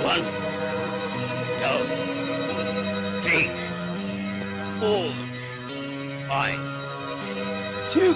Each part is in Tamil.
One, two, three, 4, 5, 6,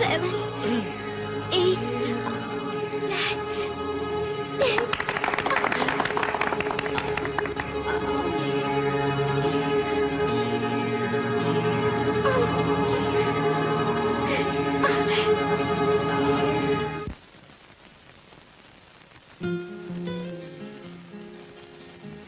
7, 8,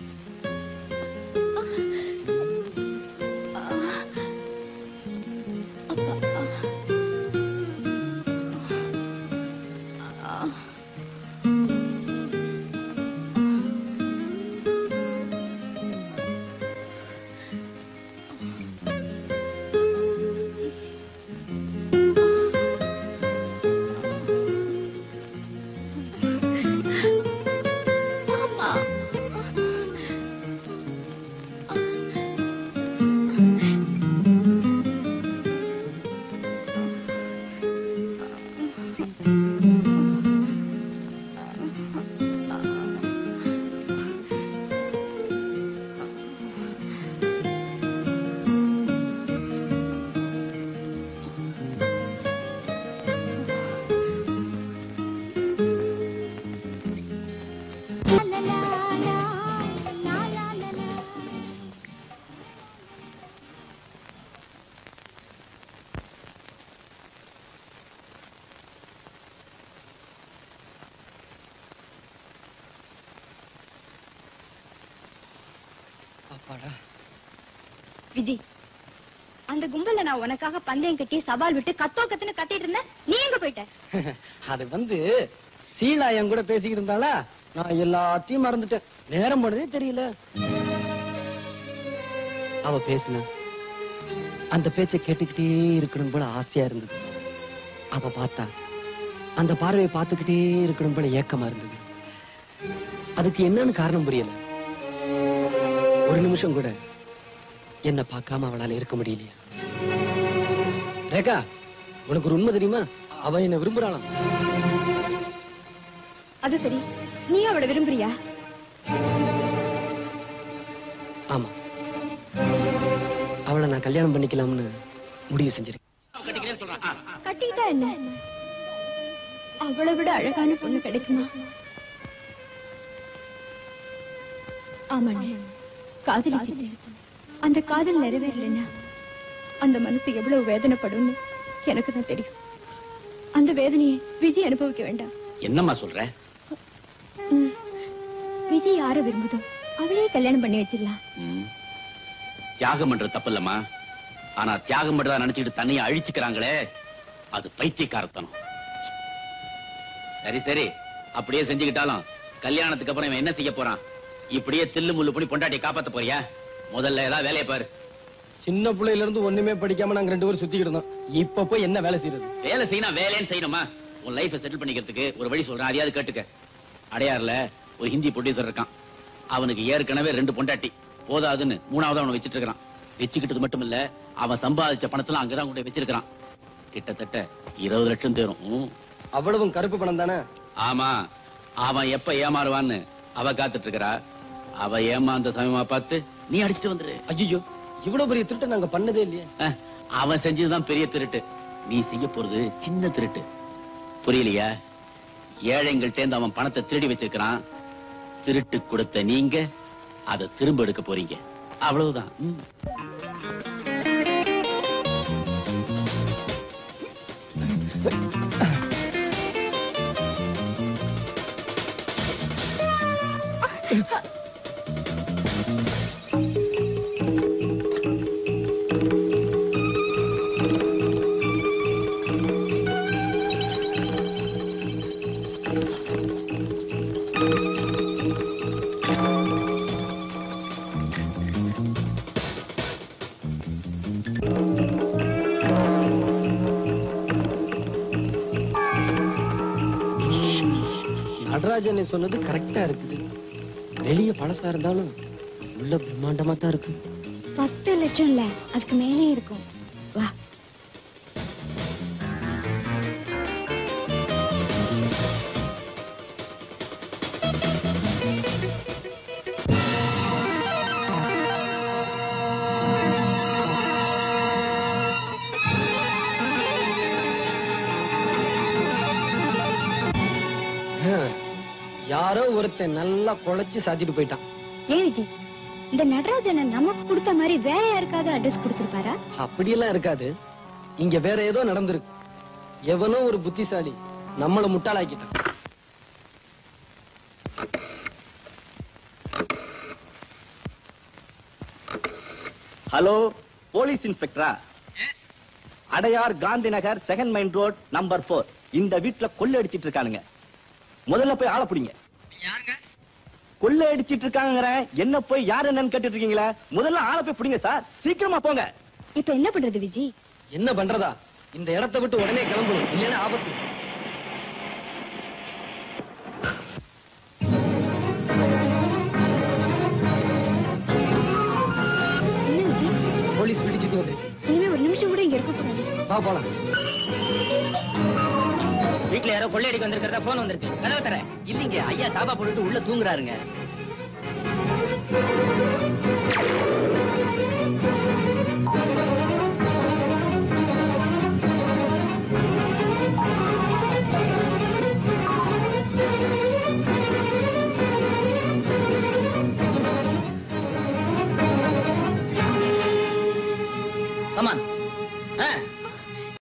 9. விஜி, அந்த கும்பல்ல நான் உனக்காக பந்தயம் கட்டி சவால் விட்டு கத்துன்னு கத்திட்டு இருந்தேன். நீ எங்க போயிட்ட? அது சீலா என் கூட பேசிக்கிட்டு இருந்தாளா, நான் எல்லாத்தையும் மறந்துட்டேன். நேரம் போனதே தெரியல. அவ பேசுன அந்த பேச்சை கேட்டுக்கிட்டே இருக்கணும் போல ஆசையா இருந்தது. அவ பார்த்தா அந்த பார்வையை பார்த்துக்கிட்டே இருக்கணும் போல ஏக்கமா இருந்தது. அதுக்கு என்னன்னு காரணம் புரியல. ஒரு நிமிஷம் கூட என்ன பார்க்காம அவளால இருக்க முடியலையா? ரேகா, உனக்கு ஒரு உண்மை தெரியுமா? அவ என்ன விரும்புறாளாம். அது சரி, நீ அவளை விரும்புறியா? ஆமா, அவளை நான் கல்யாணம் பண்ணிக்கலாம்னு முடிவு செஞ்சிருக்கேன். கட்டிக்கிட்டா என்ன? அவளை விட அழகான பொண்ணு கிடைக்குமா? ஆமாண்ணே, காதலிச்சிட்டு அந்த காதல் நிறைவேறலன்னா அந்த மனசு எவ்வளவு வேதனைப்படும் எனக்கு தான் தெரியும். அந்த வேதனையை விஜய் அனுபவிக்க வேண்டாம். என்னம்மா சொல்ற? விஜய் யார விரும்புதோ அவளையே கல்யாணம் பண்ணி வச்சிடலாம். தியாகம் பண்றது தப்பு இல்லம்மா. ஆனா தியாகம் பண்றதா நினைச்சுட்டு தண்ணியை அழிச்சுக்கிறாங்களே, அது பைத்தியக்காரத்தனம். சரி சரி, அப்படியே செஞ்சுக்கிட்டாலும் கல்யாணத்துக்கு அப்புறம் இவன் என்ன செய்ய போறான்? இப்படியே தில்லு முள்ளு பண்ணி பொண்டாட்டியை காப்பாத்த போறியா? முதல்ல ஏதாவது வேலையை பாரு. சின்ன பிள்ளையில இருந்து ஒண்ணுமே படிக்காம நாங்க 2 பேரும் சுத்திக்கிட்டு இருந்தோம். இப்ப போய் என்ன வேலை செய்யறது? வேலை செய்யணும், வேலைன்னு செய்யணுமா? உன் லைஃபை செட்டில் பண்ணிக்கிறதுக்கு ஒரு வழி சொல்றேன், அதையாவது கேட்டுக்க. அடையாறுல ஒரு ஹிந்தி ப்ரொடியூசர் இருக்கான். அவனுக்கு ஏற்கனவே 2 பொண்டாட்டி போதாதுன்னு 3வது அவனை வச்சிட்டு இருக்கான். வச்சுக்கிட்டது மட்டும் இல்ல, அவன் சம்பாதிச்ச பணத்துல அங்கதான் கொண்டு வச்சிருக்கான். கிட்டத்தட்ட 20 லட்சம் தேரும். அவ்வளவும் கருப்பு பணம் தானே? ஆமா, அவன் எப்ப ஏமாறுவான்னு அவ காத்துட்டு இருக்கறா. அவ ஏமாந்த சமயமா பார்த்து நீ அடிச்சுட்டு வந்துரு. ஐயோ, இவ்வளவு பெரிய திருட்டு நாங்க பண்ணதே இல்லையே. அவன் செஞ்சதுதான் பெரிய திருட்டு, நீ செய்ய போறது சின்ன திருட்டு. புரியலையா? ஏழைங்கள்ட்ட அவன் பணத்தை திருடி வச்சிருக்கான். திருட்டு கொடுத்த நீங்க அதை திரும்ப எடுக்க போறீங்க, அவ்வளவுதான். நடராஜன் சொன்னது கரெக்டா இருக்குது. வெளிய பழசா இருந்தாலும் உள்ள பிரம்மாண்டமா தான் இருக்கு. 10 லட்சம் இல்ல, அதுக்கு மேலே இருக்கும். வா. யாரோ ஒருத்தன் நல்லா குழைச்சு சாத்திட்டு போயிட்டான். ஏன் விஜய், இந்த நடராஜனை நமக்கு கொடுத்த மாதிரி வேற யாருக்காவது அட்ரஸ் கொடுத்திருப்பாரா? அப்படியெல்லாம் இருக்காது. இங்க வேற ஏதோ நடந்திருக்கு. எவனோ ஒரு புத்திசாலி நம்மள முட்டாளாக்கிட்டான். ஹலோ, போலீஸ் இன்ஸ்பெக்டரா? Adyar Gandhi Nagar 2nd main road number 4. இந்த வீட்டுல கொள்ளை அடிச்சிட்டு இருக்கானுங்க. முதல்ல போய் ஆள புடிங்க. கொள்ளை அடிச்சிட்டு இருக்காங்க, என்ன போய் யாரு என்னன்னு கேட்டுட்டு இருக்கீங்களா? முதல்ல ஆள போய் புடிங்க சார், சீக்கிரமா போங்க. இப்ப என்ன பண்றது விஜய்? என்ன பண்றதா? இந்த இடத்தை விட்டு உடனே கிளம்பணும், இல்லைன்னா ஆபத்து. என்ன விஜய்? போலீஸ் பிடிச்சிட்டு வந்துருச்சு. இனிமே ஒரு நிமிஷம் கூட இங்க இருக்க கூடாது. வா போலாம். வீட்டுல யாரோ கொள்ளை அடிக்க வந்திருக்கிறதா போன் வந்திருக்கு. கதவை தர. இல்லீங்க, ஐயா தாபா போட்டுட்டு உள்ள தூங்குறாருங்க. Come on.